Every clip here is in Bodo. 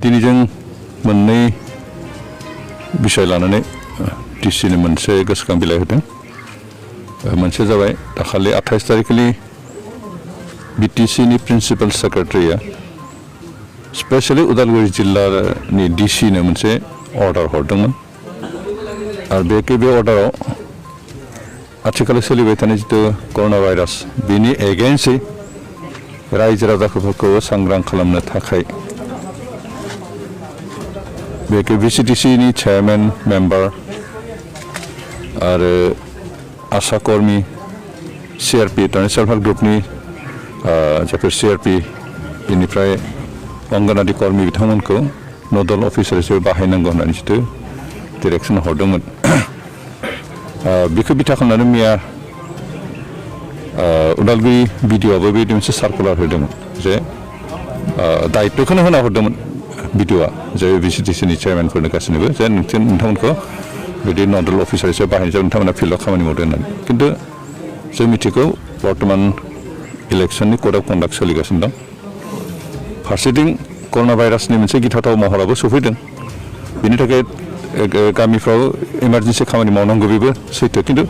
दिनै जों मोननै बिषय लानानै डिसिनि मोनसे गोसोखां बिलाइ होदों मोनसे जाबाय दाखालि 28 तारिखखालि बिटिसिनि प्रिन्सिपाल सेक्रेटारिया स्पेशली उदालगुरि जिल्लानि डिसिनो मोनसे अर्डार हरदोंमोन आरो बे अर्डाराव आथिखालाव सोलिबाय थानाय जितु कर'ना भाइरास बिनि एगेन्स्टै रायजो राजाफोरखौ सांग्रां खालामनो थाखाय बेखौ बिसिटिसिनि चेयारमेन मेम्बार आरो आशा कर्मी सिआरपि सेल्फ हेल्प ग्रुपनि जायफोर सिआरपि बेनिफ्राय अंगनवाड़ी कर्मी बिथांमोनखौ नोडल अफिसार हिसाबै बाहायनांगौ होननानै जितु डिरेक्सन हरदोंमोन बेखौ बिथा खालामनानै मैया उदालगुरि बिडिअ'आबो बेबायदि मोनसे सार्कुलार होदोंमोन जे दायित्वखौनो होना हरदोंमोन बिडिअ'आ जे बिसिटिसिनि चेयारमेनफोरनो गासैनोबो जे नोंथांमोनखौ बिदि नोडल अफिसार हिसाबै बाहायनाय जाबाय नोंथांमोना फिल्डआव खामानि मावदों होननानै खिन्थु जों मिथिगौ बर्तमान इलेक्सननि कड अफ कन्डाक्ट सोलिगासिनो दं फारसेथिं कर'ना भाइरासनि मोनसे गिथावथाव महराबो सफैदों बेनि थाखाय गामिफ्राव इमारजेन्सि खामानि मावनांगौ बेबो सैथो खिन्थु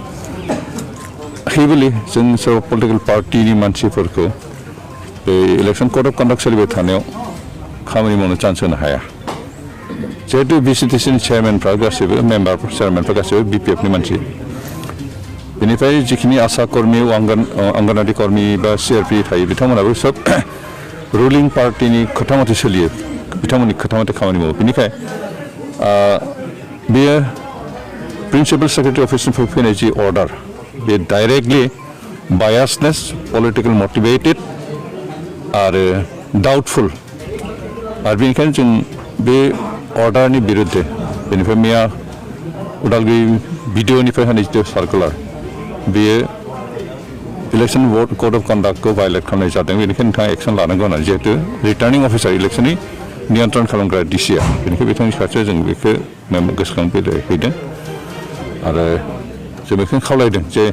हेभिलि जों सोरबा पलिटिकेल पार्टिनि मानसिफोरखौ बे इलेक्सन कड अफ कन्डाक्ट सोलिबाय थानायाव खामानि मावनो चान्स होनो हाया जिहेतु बिसिटिसिनि चेयारमेनफ्रा गासैबो मेम्बार चेयारमेनफ्रा गासैबो बिपिएफनि मानसि बेनिफ्राय जिखिनि आशा कर्मी अंगनवाड़ी कर्मी बा सिआरपि थायो बिथांमोनाबो सब रुलिं पार्टिनि खोथा मथे सोलियो बिथांमोननि खोथा मथे खामानि मावो बेनिखाय बेयो प्रिन्सिपाल सेक्रेटारि अफिसनिफ्राय फैनाय जि अर्डार बे डाइरेक्टलि बायासनेस पलिटिकेल मटिभेटेड आरो डाउटफुल आरो बेनिखायनो जों बे अर्डारनि बिरुद्धे बेनिफ्राय मैया उदालगुरि बिडिअ'निफ्राय होनाय जितु सार्कुलार बेयो इलेक्सन कड अफ कन्डाक्टखौ भायलेट खालामनाय जादों बेनिखायनो नोंथाङा एक्सन लानांगौ होननानै जिहेतु रिटार्निं अफिसार इलेक्सननि नियन्त्रण खालामग्रा डिसिआ बेनिखायनो बिथांनि फारसे जों बेखौ गोसोखां बिलाइ हैदों आरो जों बेखौनो खावलायदों जे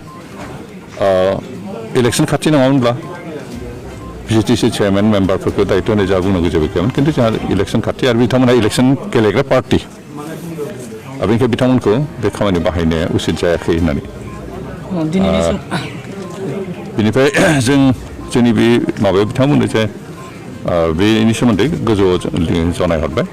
इलेक्सन खाथि नङामोनब्ला बिटिसि चेयारमेन मेम्बारफोरखौ दायित्व होनाय जा बुंनांगौ जेबो गैयामोन खिन्थु जोंहा इलेक्सन खाथि आरो बिथांमोनहा इलेक्सन गेलेग्रा पार्टि आरो बेनिखायनो बिथांमोनखौ बे खामानि बाहायनाया उचित जायाखै होननानै बेनिफ्राय जोंनि बे माबायाव बिथांमोननो जे बेनि सोमोन्दै गोजौआव जनाय हरबाय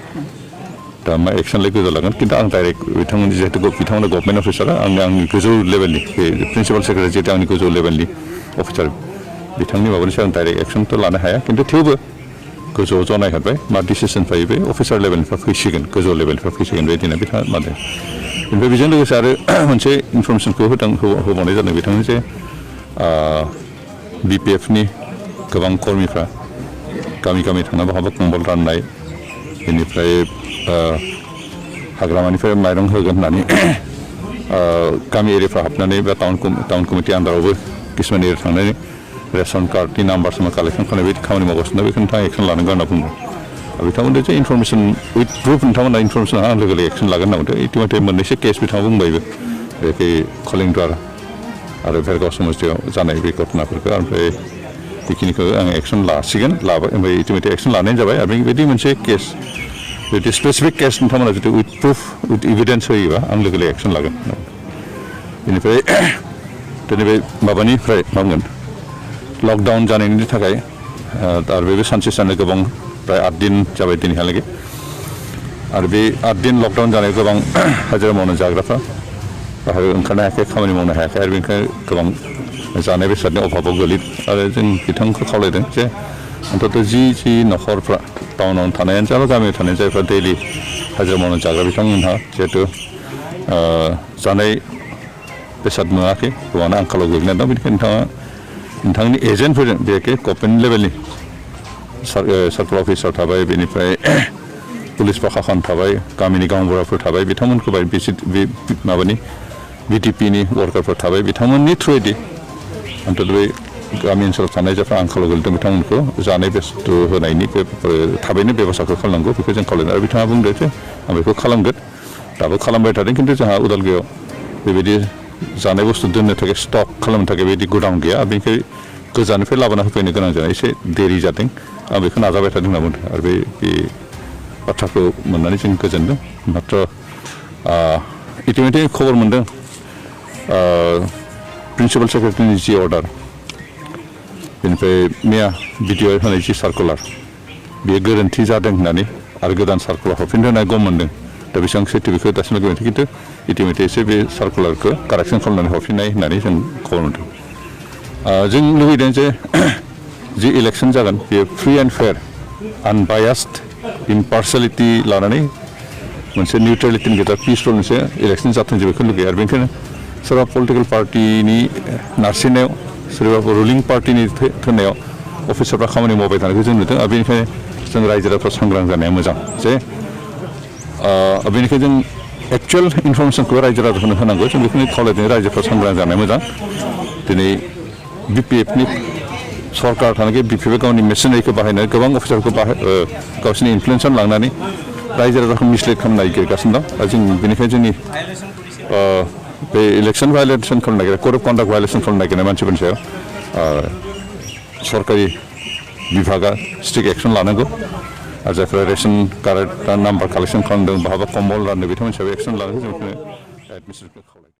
दा मा एक्सनलाय गोजौ लागोन खिन्थु आं डाइरेक्ट बिथांमोननि जिहेतु बिथांमोना गभर्नमेन्ट अफिसारा आंनि गोजौ लेभेलनि बे प्रिन्सिपाल सेक्रेटारि जिहेतु आंनि गोजौ लेभेलनि अफिसार बिथांनि माबानि सायाव आं डाइरेक्ट एक्सनथ' लानो हाया खिन्थु थेवबो गोजौआव जनाय हरबाय मा डिसिसन फैयो बे अफिसार लेभेलनिफ्राय फैसिगोन गोजौ लेभेलनिफ्राय फैसिगोन बेदिनो बिथाङा माने ओमफ्राय बेजों लोगोसे आरो मोनसे इनफरमेसनखौ होबावनाय जादों बिथांनो जे बिपिएफनि गोबां कर्मिफ्रा गामि गामि थांना बहाबा कम्बल राननाय बेनिफ्राय हाग्रामानिफ्राय माइरं होगोन होननानै गामि एरियाफ्राव हाबनानै बा टाउन कमिटि आन्दारावबो किसुमान एरिया थांनानै रेसन कार्डनि नाम्बार साम्बार कालेक्सन खालामनाय बायदि खामानि मावगासिनो बेखौ नोंथाङा एक्सन लानांगौ होनना बुंदों आरो बिथांमोननो जे इनफरमेसन उइथ प्रुफ नोंथांमोना इनफरमेसन आं लोगो लोगो एक्सन लागोन होनना बुंदों इतिमध्य मोननैसो केस बिथाङा बुंबायबो बे कलिंद्वार आरो भेरगाव समस्तियाव जानाय बे घटनाफोरखौ ओमफ्राय बेखिनिखौ आं एक्सन लासिगोन लाबाय ओमफ्राय इतिमध्य एक्सन लानायानो जाबाय आरो बेबायदि मोनसे केस जुदि स्पेसिफिक केस नोंथांमोना जुदि उइथ प्रुफ उइथ इभिडेन्स होयोबा आं लोगो लोगो एक्सन लागोन बेनिफ्राय दिनै बे माबानिफ्राय मा बुंगोन लकडाउन जानायनि थाखाय आरो बेबो सानसे साननै गोबां प्राय 8 दिन जाबाय दिनैहालागै आरो बे 8 दिन लकडाउन जानाय गोबां हाजिरा मावनो जाग्राफ्रा बाहाय ओंखारनो हायाखै खामानि मावनो हायाखै आरो बेनिखायनो गोबां जानाय बेसादनि अभाबाव गोलैदों आरो जों बिथांखौ खावलायदों जे अन्तत जि न'खरफ्रा टाउनाव थानायानो जा गामियाव थानायानो जायफ्रा दैलि हाजिरा मावनो जाग्रा बिथांमोनहा जिहेतु जानाय बेसाद मोनाखै गोबाङानो आंखालाव गोग्लैना दं बेनिखायनो नोंथांनि एजेन्टफोरजों बेखे गभर्नमेन्ट लेभेलनि सार्कल अफिसार थाबाय बेनिफ्राय पुलिस प्रशासन थाबाय गामिनि गांबुराफोर थाबाय बिथांमोनखौ बे माबानि बिटिपिनि वार्कारफोर थाबाय बिथांमोननि थ्रुयैदि अन्तत बे गामि ओनसोलाव थानाय जायफ्रा आंखालाव गोलैदों बिथांमोनखौ जानाय बुस्थु होनायनि थाबैनो बेबस्थाखौ खालामनांगौ बेखौ जों खावलायदों आरो बिथाङा बुंदों जे आं बेखौ खालामगोन दाबो खालामबाय थादों खिन्थु जोंहा उदालगुरियाव बेबायदि जानाय बुस्थु दोननो थाखाय स्टक खालामनो थाखाय बेबायदि गुदाम गैया बेनिखाय गोजाननिफ्राय लाबोना होफैनो गोनां जानाय एसे देरि जादों आं बेखौ नाजाबाय थादों होनना बुंदों आरो बे बाथ्राखौ मोननानै जों गोजोनदों मात्र इतिमধ্যে खबर मोनदों प्रिन्सिपाल सेक्रेटारिनि जि अर्डार बेनिफ्राय मैया बिडिअ होनाय जि सार्कुलार बेयो गोरोन्थि जादों होननानै आरो गोदान सार्कुलार हरफिननो होनाय गम मोनदों दा बेसेबां सैथो बेखौ दासिमबो गोरोन्थि खिन्थु इतिमধ্যে एसे बे सार्कुलारखौ कारेक्सन खालामनानै हरफिननाय होननानै जों खबर मोनदों जों लुबैदों जे जि इलेक्सन जागोन बेयो फ्रि एन्ड फेयार आनबायास्ड इम्पार्सियेलिटि लानानै मोनसे निउट्रेलिटिनि गेजेराव पिसफुल मोनसे इलेक्सन जाथों जों बेखौ लुगैयो आरो बेनिखायनो सोरबा पलिटिकेल पार्टिनि नारसिननायाव सोरबा रुलिं पार्टिनि थोननायाव अफिसारफ्रा खामानि मावबाय थानायखौ जों नुदों आरो बेनिखायनो जों रायजो राजाफ्रा सांग्रां जानाया मोजां जे बेनिखायनो जों एक्चुवेल इनफरमेसनखौ रायजो राजाफोरनो होनांगौ जों बेखौनो खावलायदों रायजोफ्रा सांग्रां जानाया मोजां दिनै बिपिएफनि सरकार थानायखाय बिपिएफआ गावनि मेसिनारिखौ बाहायनानै गोबां अफिसारखौ गावसोरनि इनफ्लुयेन्साव लांनानै रायजो राजाखौ मिसलिड खालामनो नागिरगासिनो दं आरो जों बेनिखायनो जोंनि बे इलेक्सन भायलेसन खालामनो नागिरनाय कड अफ कन्डाक्ट भायलेसन खालामनो नागिरनाय मानसिफोरनि सायाव सरकारि बिभागा स्ट्रिक्ट एक्सन लानांगौ आरो जायफ्रा रेशन कार्ड नाम्बार कालेक्सन खालामदों बहाबा कम्बल रानदों बिथांमोननि सायाव एक्सन लानांगौ जों बेखौनो एडमिनिस्ट्रेसनखौ खावलायो